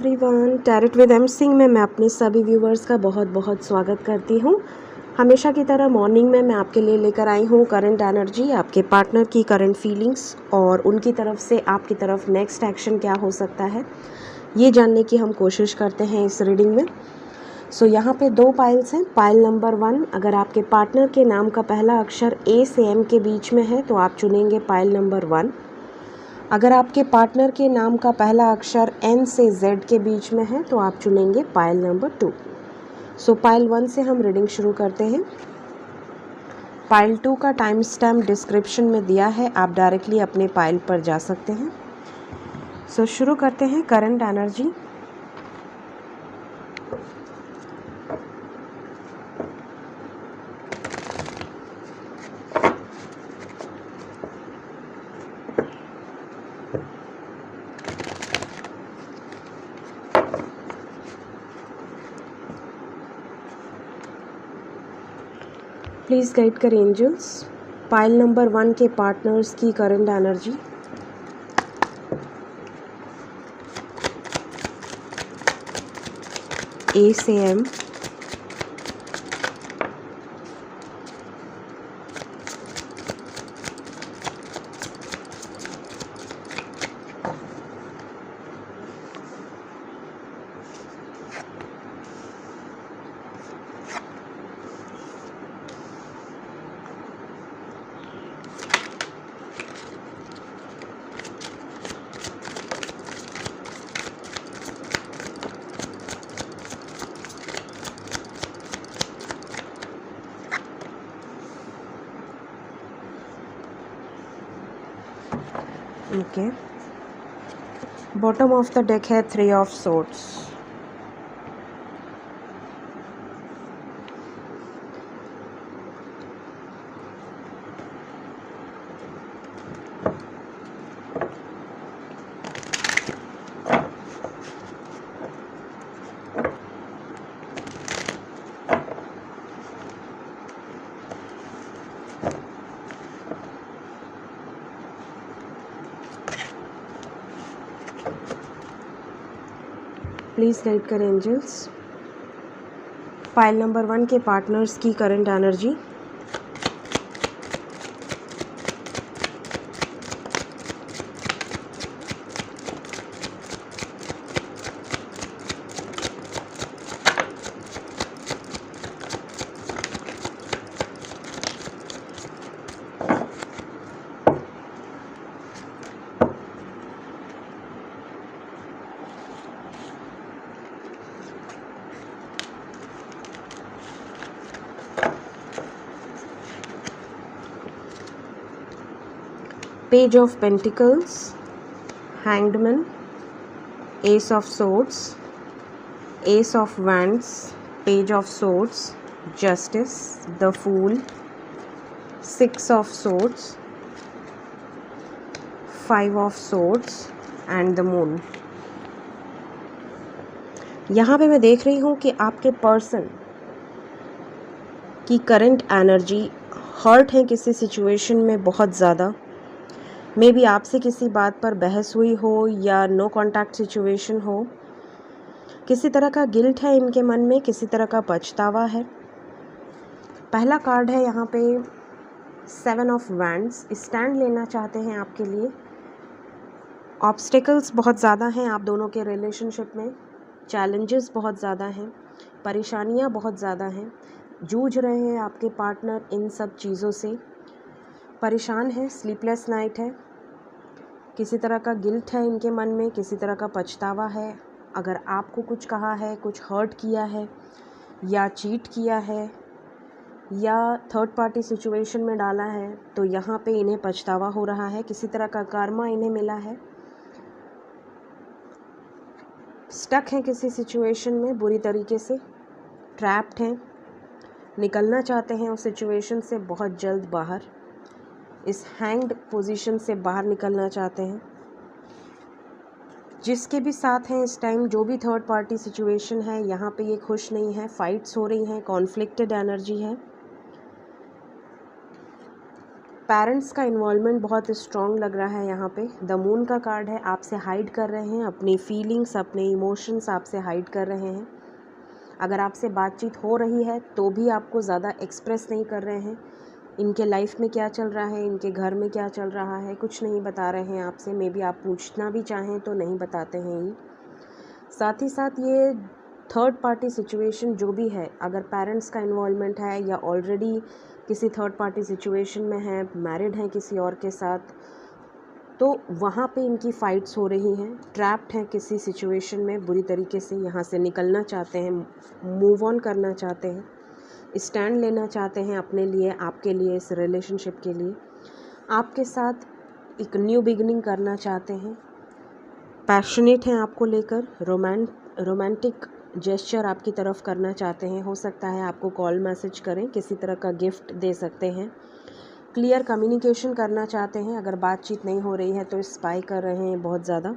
Everyone, tarot with M Singh में मैं अपने सभी व्यूवर्स का बहुत बहुत स्वागत करती हूँ। हमेशा की तरह मॉर्निंग में मैं आपके लिए लेकर आई हूँ करंट एनर्जी, आपके पार्टनर की करंट फीलिंग्स और उनकी तरफ से आपकी तरफ नेक्स्ट एक्शन क्या हो सकता है, ये जानने की हम कोशिश करते हैं इस रीडिंग में। यहाँ पे 2 पाइल्स हैं। पाइल नंबर 1, अगर आपके पार्टनर के नाम का पहला अक्षर ए से एम के बीच में है तो आप चुनेंगे पाइल नंबर 1। अगर आपके पार्टनर के नाम का पहला अक्षर एन से जेड के बीच में है तो आप चुनेंगे पाइल नंबर 2। पाइल 1 से हम रीडिंग शुरू करते हैं। पाइल 2 का टाइम स्टैम्प डिस्क्रिप्शन में दिया है, आप डायरेक्टली अपने पाइल पर जा सकते हैं। शुरू करते हैं करंट एनर्जी। प्लीज़ गाइड करें एंजल्स, पाइल नंबर 1 के पार्टनर्स की करंट एनर्जी। ए से M, okay. Bottom of the deck है 3 ऑफ सोर्ड्स। प्लीज़ गाइड करें एंजल्स, पाइल नंबर 1 के पार्टनर्स की current energy. Page of Pentacles, Hanged Man, Ace of Swords, Ace of Wands, Page of Swords, Justice, The Fool, 6 of Swords, 5 of Swords and the Moon। यहाँ पे मैं देख रही हूँ कि आपके पर्सन की करंट एनर्जी हर्ट है किसी सिचुएशन में बहुत ज़्यादा। मे बी आपसे किसी बात पर बहस हुई हो या नो कॉन्टैक्ट सिचुएशन हो। किसी तरह का गिल्ट है इनके मन में, किसी तरह का पछतावा है। पहला कार्ड है यहाँ पे 7 ऑफ वैंड्स। स्टैंड लेना चाहते हैं आपके लिए। ऑब्स्टिकल्स बहुत ज़्यादा हैं आप दोनों के रिलेशनशिप में, चैलेंजेस बहुत ज़्यादा हैं, परेशानियाँ बहुत ज़्यादा हैं, जूझ रहे हैं आपके पार्टनर इन सब चीज़ों से, परेशान है, स्लीपलेस नाइट है, किसी तरह का गिल्ट है इनके मन में, किसी तरह का पछतावा है। अगर आपको कुछ कहा है, कुछ हर्ट किया है या चीट किया है या थर्ड पार्टी सिचुएशन में डाला है तो यहाँ पे इन्हें पछतावा हो रहा है। किसी तरह का कर्मा इन्हें मिला है। स्टक हैं किसी सिचुएशन में, बुरी तरीके से ट्रैप्ड हैं, निकलना चाहते हैं उस सिचुएशन से बहुत जल्द बाहर, इस हैंग्ड पोजीशन से बाहर निकलना चाहते हैं। जिसके भी साथ हैं इस टाइम, जो भी थर्ड पार्टी सिचुएशन है, यहाँ पे ये खुश नहीं है, फाइट्स हो रही हैं, कॉन्फ्लिक्टेड एनर्जी है। पेरेंट्स का इन्वॉल्वमेंट बहुत स्ट्रॉन्ग लग रहा है यहाँ पे। द मून का कार्ड है, आपसे हाइड कर रहे हैं अपनी फीलिंग्स, अपने इमोशंस आपसे हाइड कर रहे हैं। अगर आपसे बातचीत हो रही है तो भी आपको ज़्यादा एक्सप्रेस नहीं कर रहे हैं। इनके लाइफ में क्या चल रहा है, इनके घर में क्या चल रहा है, कुछ नहीं बता रहे हैं आपसे। मे बी आप पूछना भी चाहें तो नहीं बताते हैं ये। साथ ही साथ ये थर्ड पार्टी सिचुएशन जो भी है, अगर पेरेंट्स का इन्वॉल्वमेंट है या ऑलरेडी किसी थर्ड पार्टी सिचुएशन में है, मैरिड हैं किसी और के साथ, तो वहाँ पे इनकी फ़ाइट्स हो रही हैं, ट्रैप्ड हैं किसी सिचुएशन में, बुरी तरीके से यहाँ से निकलना चाहते हैं, मूव ऑन करना चाहते हैं, स्टैंड लेना चाहते हैं अपने लिए, आपके लिए, इस रिलेशनशिप के लिए। आपके साथ एक न्यू बिगिनिंग करना चाहते हैं, पैशनेट हैं आपको लेकर, रोमांटिक जेस्चर आपकी तरफ करना चाहते हैं। हो सकता है आपको कॉल मैसेज करें, किसी तरह का गिफ्ट दे सकते हैं, क्लियर कम्युनिकेशन करना चाहते हैं। अगर बातचीत नहीं हो रही है तो स्पाई कर रहे हैं बहुत ज़्यादा।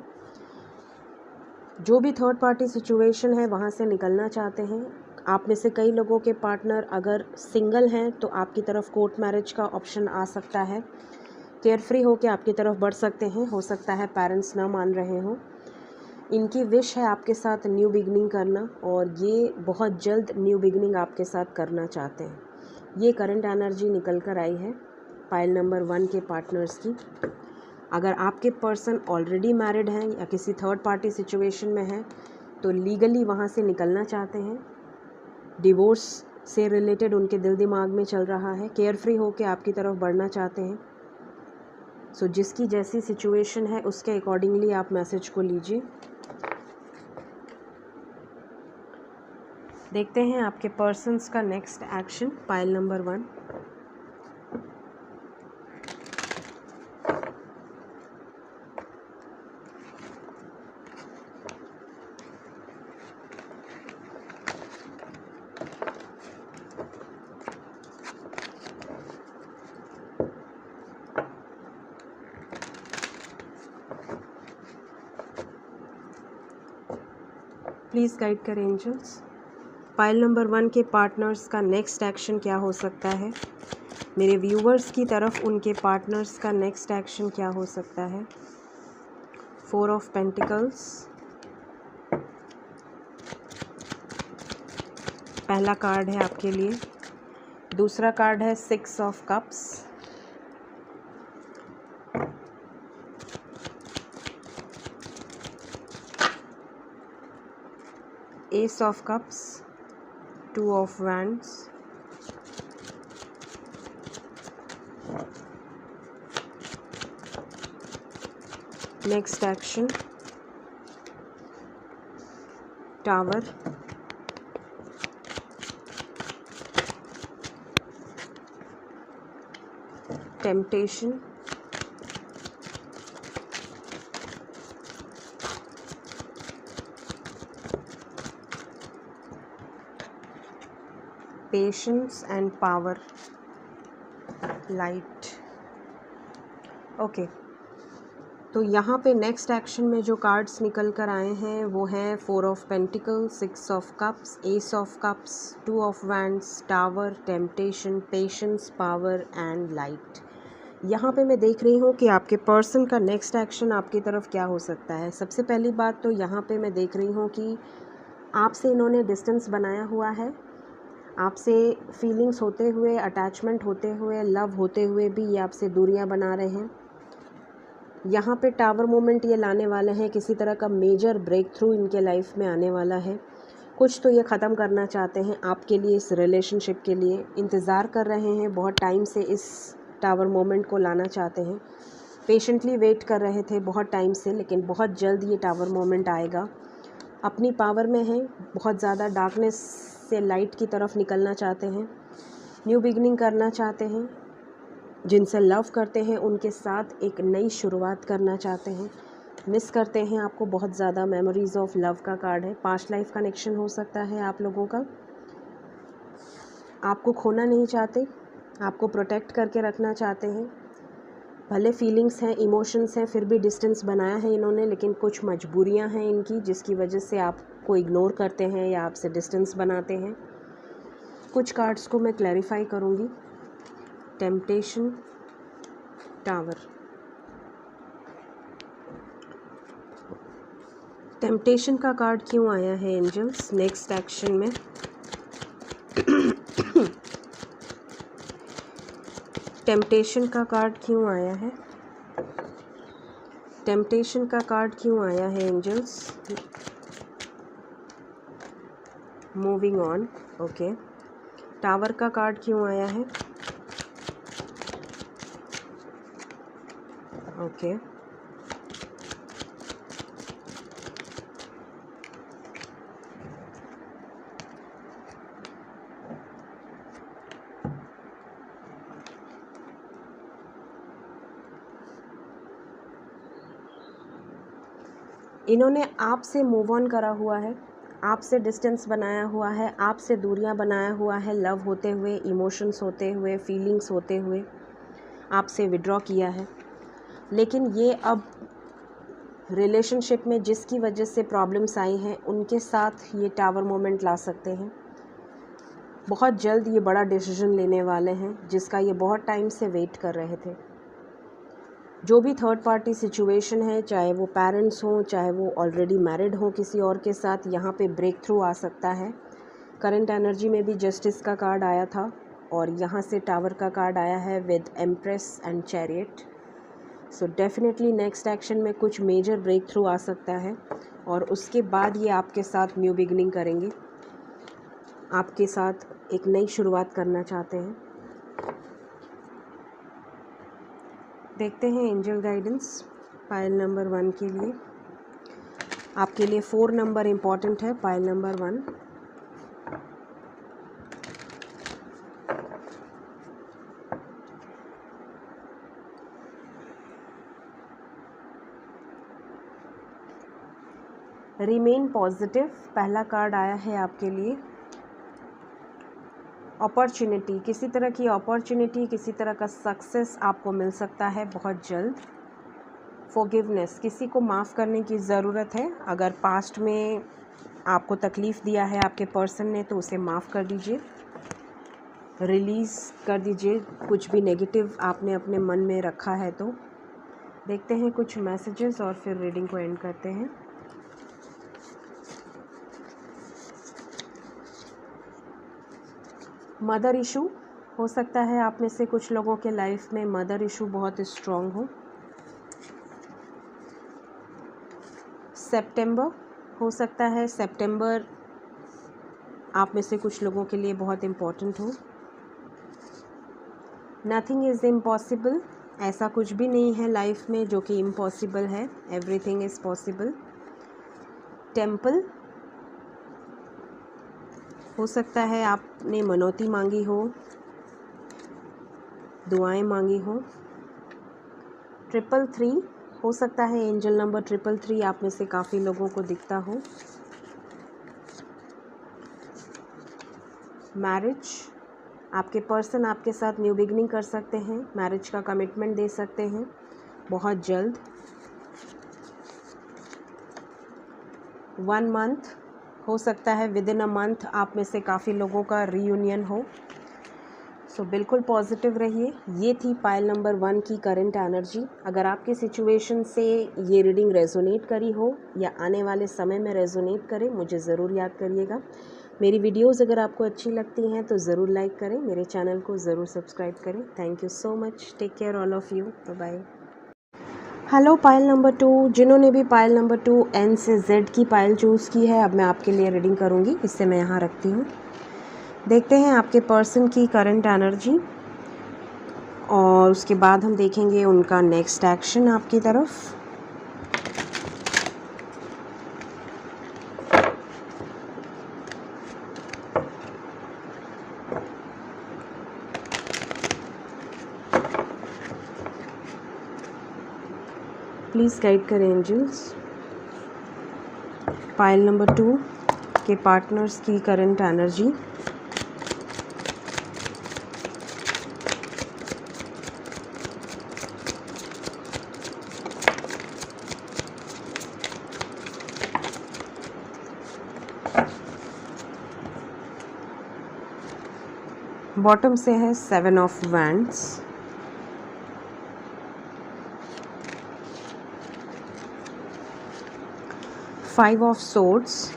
जो भी थर्ड पार्टी सिचुएशन है वहाँ से निकलना चाहते हैं। आप में से कई लोगों के पार्टनर अगर सिंगल हैं तो आपकी तरफ कोर्ट मैरिज का ऑप्शन आ सकता है। केयर फ्री होकर आपकी तरफ बढ़ सकते हैं। हो सकता है पेरेंट्स ना मान रहे हों। इनकी विश है आपके साथ न्यू बिगनिंग करना, और ये बहुत जल्द न्यू बिगनिंग आपके साथ करना चाहते हैं। ये करंट एनर्जी निकल कर आई है पाइल नंबर 1 के पार्टनर्स की। अगर आपके पर्सन ऑलरेडी मैरिड हैं या किसी थर्ड पार्टी सिचुएशन में हैं तो लीगली वहाँ से निकलना चाहते हैं। डिवोर्स से रिलेटेड उनके दिल दिमाग में चल रहा है। केयर फ्री होकर आपकी तरफ बढ़ना चाहते हैं। सो जिसकी जैसी सिचुएशन है उसके अकॉर्डिंगली आप मैसेज को लीजिए। देखते हैं आपके पर्सन्स का next action, pile number 1। Please guide करें एंजल्स। पाइल नंबर 1 के पार्टनर्स का नेक्स्ट एक्शन क्या हो सकता है? मेरे व्यूवर्स की तरफ उनके पार्टनर्स का नेक्स्ट एक्शन क्या हो सकता है? 4 ऑफ पेंटिकल्स, पहला कार्ड है आपके लिए। दूसरा कार्ड है 6 of cups, S of cups, 2 of wands, next action tower, temptation, patience and power, light. Okay, तो यहाँ पे नेक्स्ट एक्शन में जो कार्ड्स निकल कर आए हैं वो हैं 4 of pentacles, 6 of cups, S of cups, 2 of wands, tower, temptation, patience, power and light. यहाँ पे मैं देख रही हूँ कि आपके पर्सन का नेक्स्ट एक्शन आपकी तरफ क्या हो सकता है। सबसे पहली बात तो यहाँ पे मैं देख रही हूँ कि आपसे इन्होंने डिस्टेंस बनाया हुआ है। आपसे फीलिंग्स होते हुए, अटैचमेंट होते हुए, लव होते हुए भी ये आपसे दूरियां बना रहे हैं। यहाँ पे टावर मोमेंट ये लाने वाले हैं, किसी तरह का मेजर ब्रेक थ्रू इनके लाइफ में आने वाला है। कुछ तो ये ख़त्म करना चाहते हैं आपके लिए, इस रिलेशनशिप के लिए इंतज़ार कर रहे हैं, बहुत टाइम से इस टावर मोमेंट को लाना चाहते हैं। पेशेंटली वेट कर रहे थे बहुत टाइम से, लेकिन बहुत जल्द ये टावर मोमेंट आएगा। अपनी पावर में है, बहुत ज़्यादा डार्कनेस से लाइट की तरफ निकलना चाहते हैं, न्यू बिगनिंग करना चाहते हैं। जिनसे लव करते हैं उनके साथ एक नई शुरुआत करना चाहते हैं। मिस करते हैं आपको बहुत ज़्यादा। मेमोरीज़ ऑफ लव का कार्ड है। पास्ट लाइफ कनेक्शन हो सकता है आप लोगों का। आपको खोना नहीं चाहते, आपको प्रोटेक्ट करके रखना चाहते हैं। भले फीलिंग्स हैं, इमोशंस हैं, फिर भी डिस्टेंस बनाया है इन्होंने, लेकिन कुछ मजबूरियां हैं इनकी जिसकी वजह से आपको इग्नोर करते हैं या आपसे डिस्टेंस बनाते हैं। कुछ कार्ड्स को मैं क्लैरिफाई करूँगी। Temptation, tower. टेम्पटेशन का कार्ड क्यों आया है एंजल्स नेक्स्ट एक्शन में? टेम्पटेशन का कार्ड क्यों आया है? टेम्पटेशन का कार्ड क्यों आया है angels? Moving on. Okay. Tower का कार्ड क्यों आया है? ओके। इन्होंने आपसे मूव ऑन करा हुआ है, आपसे डिस्टेंस बनाया हुआ है, आपसे दूरियां बनाया हुआ है, लव होते हुए, इमोशंस होते हुए, फीलिंग्स होते हुए आपसे विड्रॉ किया है। लेकिन ये अब रिलेशनशिप में जिसकी वजह से प्रॉब्लम्स आई हैं उनके साथ ये टावर मोमेंट ला सकते हैं। बहुत जल्द ये बड़ा डिसीजन लेने वाले हैं जिसका ये बहुत टाइम से वेट कर रहे थे। जो भी थर्ड पार्टी सिचुएशन है, चाहे वो पेरेंट्स हों, चाहे वो ऑलरेडी मैरिड हों किसी और के साथ, यहाँ पे ब्रेक थ्रू आ सकता है। करंट एनर्जी में भी जस्टिस का कार्ड आया था और यहाँ से टावर का कार्ड आया है with empress and chariot. So definitely next action में कुछ मेजर ब्रेक थ्रू आ सकता है और उसके बाद ये आपके साथ न्यू बिगनिंग करेंगे, आपके साथ एक नई शुरुआत करना चाहते हैं। देखते हैं एंजल गाइडेंस पाइल नंबर 1 के लिए। आपके लिए 4 नंबर इम्पॉर्टेंट है। पाइल नंबर 1, रिमेन पॉजिटिव पहला कार्ड आया है आपके लिए। अपॉर्चुनिटी, किसी तरह की अपॉर्चुनिटी, किसी तरह का सक्सेस आपको मिल सकता है बहुत जल्द। फॉरगिवनेस, किसी को माफ़ करने की ज़रूरत है। अगर पास्ट में आपको तकलीफ़ दिया है आपके पर्सन ने तो उसे माफ़ कर दीजिए, रिलीज़ कर दीजिए कुछ भी नेगेटिव आपने अपने मन में रखा है तो। देखते हैं कुछ मैसेजेस और फिर रीडिंग को एंड करते हैं। मदर इशू हो सकता है आप में से कुछ लोगों के लाइफ में मदर इशू बहुत स्ट्रॉन्ग हो। सितंबर हो सकता है, सितंबर आप में से कुछ लोगों के लिए बहुत इम्पोर्टेंट हो। नथिंग इज़ इम्पॉसिबल, ऐसा कुछ भी नहीं है लाइफ में जो कि इम्पॉसिबल है, एवरीथिंग इज़ पॉसिबल। टेम्पल हो सकता है आपने मनौती मांगी हो, दुआएं मांगी हो। 333 हो सकता है एंजल नंबर 333 आप में से काफ़ी लोगों को दिखता हो। मैरिज, आपके पर्सन आपके साथ न्यू बिगनिंग कर सकते हैं, मैरिज का कमिटमेंट दे सकते हैं बहुत जल्द। 1 मंथ हो सकता है, विद इन अ मंथ आप में से काफ़ी लोगों का रीयूनियन हो। सो बिल्कुल पॉजिटिव रहिए। ये थी पाइल नंबर 1 की करंट एनर्जी। अगर आपकी सिचुएशन से ये रीडिंग रेजोनेट करी हो या आने वाले समय में रेजोनेट करे, मुझे ज़रूर याद करिएगा। मेरी वीडियोस अगर आपको अच्छी लगती हैं तो ज़रूर लाइक करें, मेरे चैनल को ज़रूर सब्सक्राइब करें। Thank you so much, take care all of you, bye bye. Hello pile number 2, जिन्होंने भी पाइल नंबर 2 एन से जेड की पाइल चूज़ की है, अब मैं आपके लिए रीडिंग करूँगी। इससे मैं यहाँ रखती हूँ। देखते हैं आपके पर्सन की करंट एनर्जी और उसके बाद हम देखेंगे उनका नेक्स्ट एक्शन आपकी तरफ। प्लीज़ गाइड करें एंजल्स। पाइल नंबर 2 के पार्टनर्स की करंट एनर्जी। बॉटम से है 7 of wands. 5 of swords,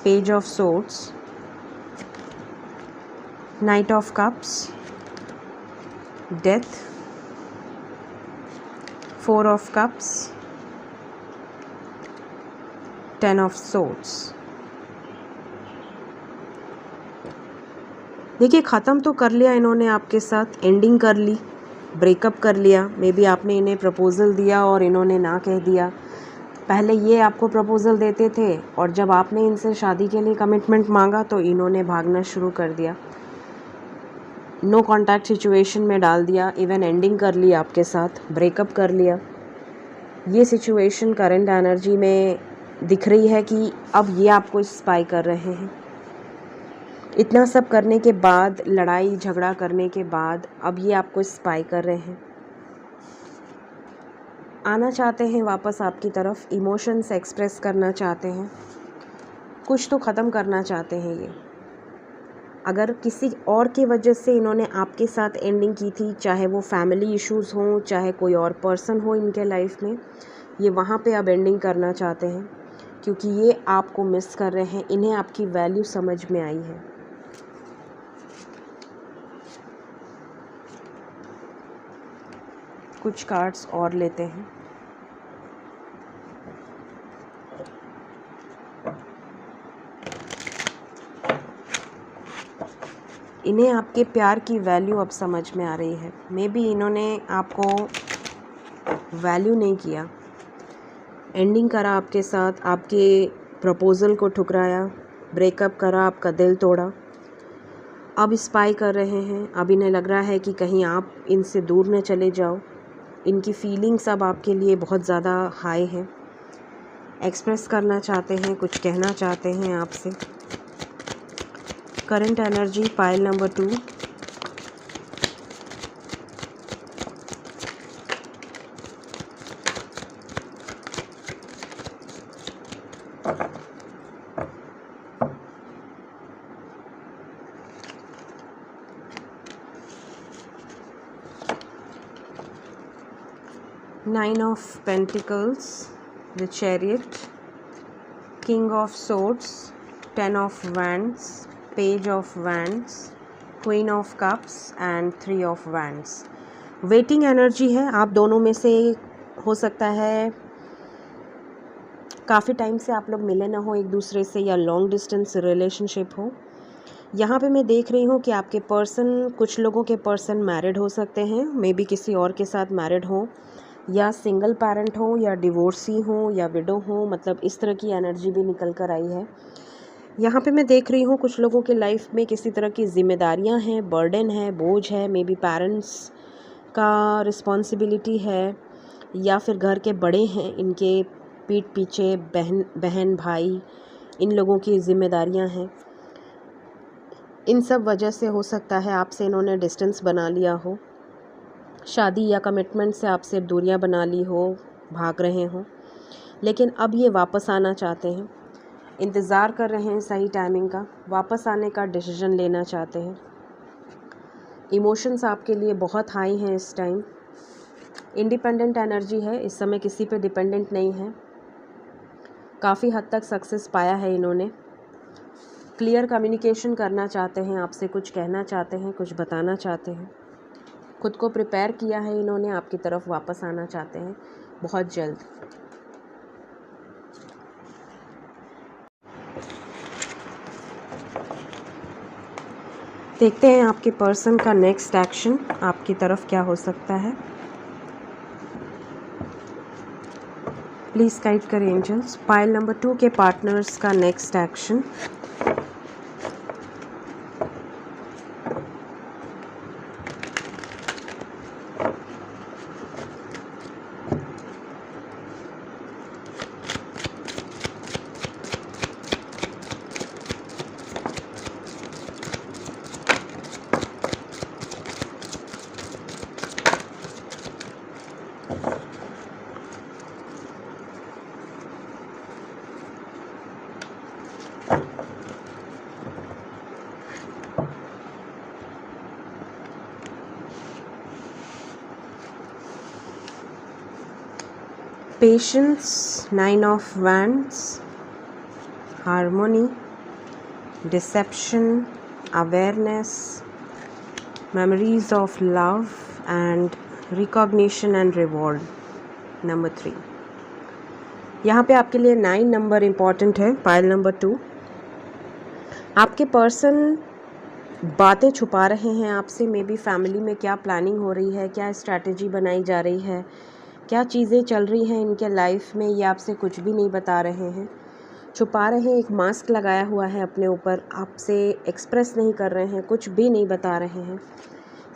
page of swords, knight of cups, death, 4 of cups, 10 of swords। देखिए, ख़त्म तो कर लिया इन्होंने आपके साथ, एंडिंग कर ली, ब्रेकअप कर लिया। मे बी आपने इन्हें प्रपोज़ल दिया और इन्होंने ना कह दिया। पहले ये आपको प्रपोज़ल देते थे और जब आपने इनसे शादी के लिए कमिटमेंट मांगा तो इन्होंने भागना शुरू कर दिया, नो कॉन्टैक्ट सिचुएशन में डाल दिया, इवन एंडिंग कर ली आपके साथ, ब्रेकअप कर लिया। ये सिचुएशन करंट एनर्जी में दिख रही है कि अब ये आपको स्पाई कर रहे हैं। इतना सब करने के बाद, लड़ाई झगड़ा करने के बाद, अब ये आपको स्पाई कर रहे हैं। आना चाहते हैं वापस आपकी तरफ, इमोशंस एक्सप्रेस करना चाहते हैं, कुछ तो ख़त्म करना चाहते हैं ये। अगर किसी और की वजह से इन्होंने आपके साथ एंडिंग की थी, चाहे वो फैमिली इश्यूज़ हों, चाहे कोई और पर्सन हो इनके लाइफ में, ये वहाँ पे अब एंडिंग करना चाहते हैं क्योंकि ये आपको मिस कर रहे हैं। इन्हें आपकी वैल्यू समझ में आई है। कुछ कार्ड्स और लेते हैं। इन्हें आपके प्यार की वैल्यू अब समझ में आ रही है। मे बी इन्होंने आपको वैल्यू नहीं किया, एंडिंग करा आपके साथ, आपके प्रपोज़ल को ठुकराया, ब्रेकअप करा, आपका दिल तोड़ा। अब स्पाई कर रहे हैं। अब इन्हें लग रहा है कि कहीं आप इनसे दूर न चले जाओ। इनकी फीलिंग्स अब आपके लिए बहुत ज़्यादा हाई है, एक्सप्रेस करना चाहते हैं, कुछ कहना चाहते हैं आपसे। Current energy pile number 2, Nine of Pentacles, the Chariot, King of Swords, 10 of Wands, Page of Wands, Queen of Cups and 3 of Wands। Waiting energy है। आप दोनों में से हो सकता है काफ़ी टाइम से आप लोग मिले ना हो एक दूसरे से, या लॉन्ग डिस्टेंस रिलेशनशिप हो। यहाँ पे मैं देख रही हूँ कि आपके पर्सन, कुछ लोगों के पर्सन मैरिड हो सकते हैं, मे बी किसी और के साथ मैरिड हो, या सिंगल पेरेंट हो, या डिवोर्सी हो, या विडो हो। मतलब इस तरह की एनर्जी भी निकल कर आई है। यहाँ पे मैं देख रही हूँ कुछ लोगों के लाइफ में किसी तरह की जिम्मेदारियाँ हैं, बर्डन है, बोझ है, मे बी पेरेंट्स का रिस्पॉन्सिबिलिटी है, या फिर घर के बड़े हैं, इनके पीठ पीछे बहन भाई, इन लोगों की जिम्मेदारियाँ हैं। इन सब वजह से हो सकता है आपसे इन्होंने डिस्टेंस बना लिया हो, शादी या कमिटमेंट से आपसे दूरियां बना ली हो, भाग रहे हो, लेकिन अब ये वापस आना चाहते हैं, इंतज़ार कर रहे हैं सही टाइमिंग का, वापस आने का डिसीजन लेना चाहते हैं। इमोशंस आपके लिए बहुत हाई हैं इस टाइम। इंडिपेंडेंट एनर्जी है, इस समय किसी पे डिपेंडेंट नहीं है। काफ़ी हद तक सक्सेस पाया है इन्होंने। क्लियर कम्युनिकेशन करना चाहते हैं आपसे, कुछ कहना चाहते हैं, कुछ बताना चाहते हैं। खुद को प्रिपेयर किया है इन्होंने, आपकी तरफ वापस आना चाहते हैं बहुत जल्द। देखते हैं आपके पर्सन का नेक्स्ट एक्शन आपकी तरफ क्या हो सकता है। प्लीज़ गाइड करें एंजल्स। पाइल नंबर 2 के पार्टनर्स का next action. Patience, 9 of wands, harmony, deception, awareness, memories of love and recognition and reward. Number 3, यहाँ पे आपके लिए 9 नंबर इम्पॉर्टेंट है। पाइल नंबर 2, आपके पर्सन बातें छुपा रहे हैं आपसे। मे बी फैमिली में क्या प्लानिंग हो रही है, क्या स्ट्रैटेजी बनाई जा रही है, क्या चीज़ें चल रही हैं इनके लाइफ में, ये आपसे कुछ भी नहीं बता रहे हैं, छुपा रहे हैं। एक मास्क लगाया हुआ है अपने ऊपर, आपसे एक्सप्रेस नहीं कर रहे हैं, कुछ भी नहीं बता रहे हैं।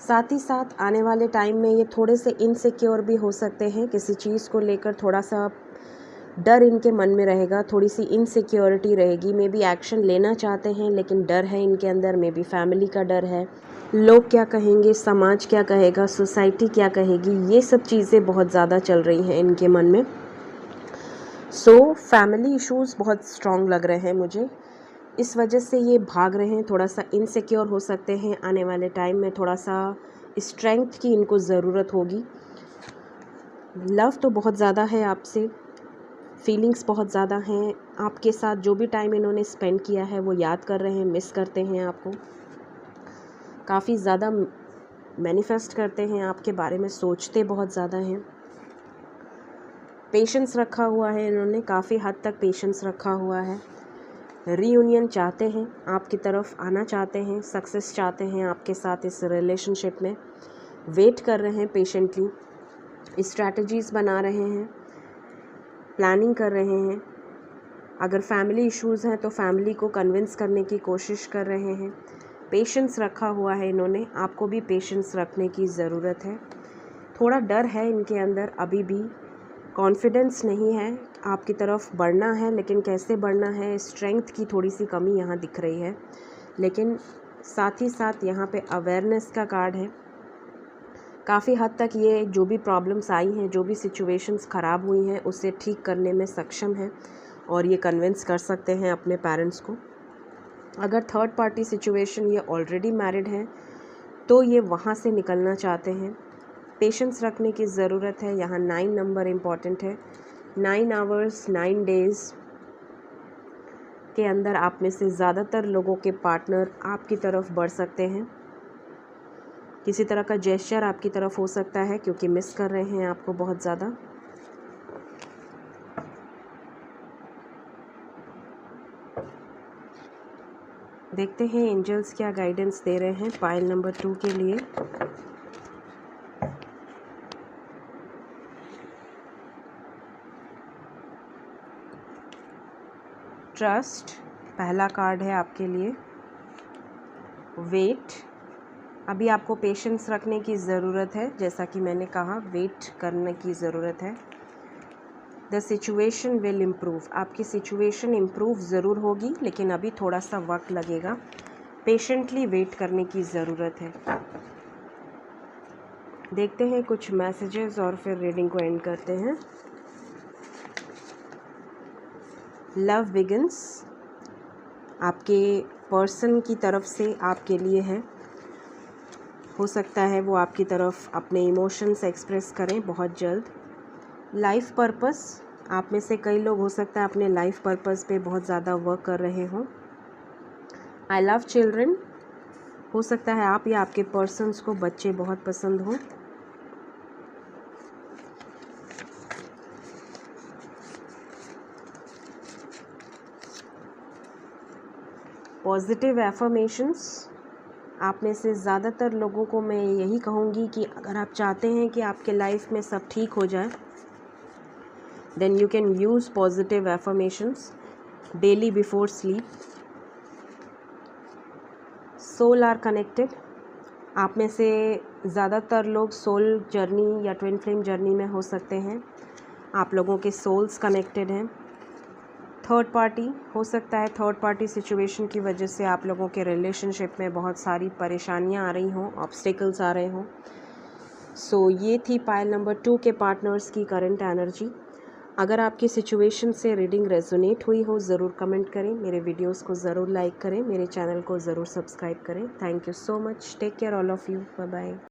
साथ ही साथ आने वाले टाइम में ये थोड़े से इनसिक्योर भी हो सकते हैं, किसी चीज़ को लेकर थोड़ा सा डर इनके मन में रहेगा, थोड़ी सी इनसिक्योरिटी रहेगी। मे बी एक्शन लेना चाहते हैं लेकिन डर है इनके अंदर, मे बी फैमिली का डर है, लोग क्या कहेंगे, समाज क्या कहेगा, सोसाइटी क्या कहेगी, ये सब चीज़ें बहुत ज़्यादा चल रही हैं इनके मन में। सो फैमिली इश्यूज़ बहुत स्ट्रॉन्ग लग रहे हैं मुझे, इस वजह से ये भाग रहे हैं, थोड़ा सा इनसिक्योर हो सकते हैं। आने वाले टाइम में थोड़ा सा स्ट्रेंथ की इनको ज़रूरत होगी। लव तो बहुत ज़्यादा है आपसे, फीलिंग्स बहुत ज़्यादा हैं आपके साथ। जो भी टाइम इन्होंने स्पेंड किया है वो याद कर रहे हैं, मिस करते हैं आपको, काफ़ी ज़्यादा मैनिफेस्ट करते हैं, आपके बारे में सोचते बहुत ज़्यादा हैं। पेशेंस रखा हुआ है इन्होंने, काफ़ी हद तक पेशेंस रखा हुआ है। रीयूनियन चाहते हैं, आपकी तरफ आना चाहते हैं, सक्सेस चाहते हैं आपके साथ इस रिलेशनशिप में, वेट कर रहे हैं पेशेंटली, स्ट्रैटेजीज़ बना रहे हैं, प्लानिंग कर रहे हैं। अगर फैमिली इश्यूज़ हैं तो फैमिली को कन्विंस करने की कोशिश कर रहे हैं। पेशेंस रखा हुआ है इन्होंने, आपको भी पेशेंस रखने की ज़रूरत है। थोड़ा डर है इनके अंदर अभी भी, कॉन्फिडेंस नहीं है, आपकी तरफ बढ़ना है लेकिन कैसे बढ़ना है, स्ट्रेंथ की थोड़ी सी कमी यहाँ दिख रही है। लेकिन साथ ही साथ यहाँ पे अवेयरनेस का कार्ड है। काफ़ी हद तक ये जो भी प्रॉब्लम्स आई हैं, जो भी सिचुएशंस ख़राब हुई हैं, उसे ठीक करने में सक्षम है और ये कन्विंस कर सकते हैं अपने पेरेंट्स को। अगर थर्ड पार्टी सिचुएशन, ये ऑलरेडी मैरिड हैं तो ये वहाँ से निकलना चाहते हैं। पेशेंस रखने की ज़रूरत है। यहाँ 9 नंबर इम्पॉर्टेंट है। 9 आवर्स 9 डेज़ के अंदर आप में से ज़्यादातर लोगों के पार्टनर आपकी तरफ बढ़ सकते हैं। किसी तरह का जेस्चर आपकी तरफ हो सकता है क्योंकि मिस कर रहे हैं आपको बहुत ज़्यादा। देखते हैं एंजल्स क्या गाइडेंस दे रहे हैं पाइल नंबर 2 के लिए। ट्रस्ट पहला कार्ड है आपके लिए। वेट, अभी आपको पेशेंस रखने की ज़रूरत है, जैसा कि मैंने कहा वेट करने की ज़रूरत है। द सिचुएशन विल इम्प्रूव, आपकी सिचुएशन इम्प्रूव ज़रूर होगी लेकिन अभी थोड़ा सा वक्त लगेगा, पेशेंटली वेट करने की ज़रूरत है। देखते हैं कुछ मैसेजेस और फिर रीडिंग को एंड करते हैं। लव बिगिंस, आपके पर्सन की तरफ से आपके लिए है, हो सकता है वो आपकी तरफ अपने इमोशंस एक्सप्रेस करें बहुत जल्द। लाइफ पर्पस, आप में से कई लोग हो सकता है अपने लाइफ पर्पस पे बहुत ज़्यादा वर्क कर रहे हों। आई लव चिल्ड्रन, हो सकता है आप या आपके पर्सन्स को बच्चे बहुत पसंद हों। पॉजिटिव एफर्मेशंस, आप में से ज़्यादातर लोगों को मैं यही कहूँगी कि अगर आप चाहते हैं कि आपके लाइफ में सब ठीक हो जाए, then you can use positive affirmations daily before sleep. Soul are connected, आप में से ज़्यादातर लोग सोल जर्नी या ट्विन फ्लेम जर्नी में हो सकते हैं, आप लोगों के सोल्स कनेक्टेड हैं। थर्ड पार्टी, हो सकता है थर्ड पार्टी सिचुएशन की वजह से आप लोगों के रिलेशनशिप में बहुत सारी परेशानियां आ रही हों, ऑब्स्टेकल्स आ रहे हों। सो ये थी पाइल नंबर 2 के पार्टनर्स की करंट एनर्जी। अगर आपकी सिचुएशन से रीडिंग रेजोनेट हुई हो ज़रूर कमेंट करें, मेरे वीडियोस को ज़रूर लाइक करें, मेरे चैनल को ज़रूर सब्सक्राइब करें। Thank you so much, take care all of you, bye bye.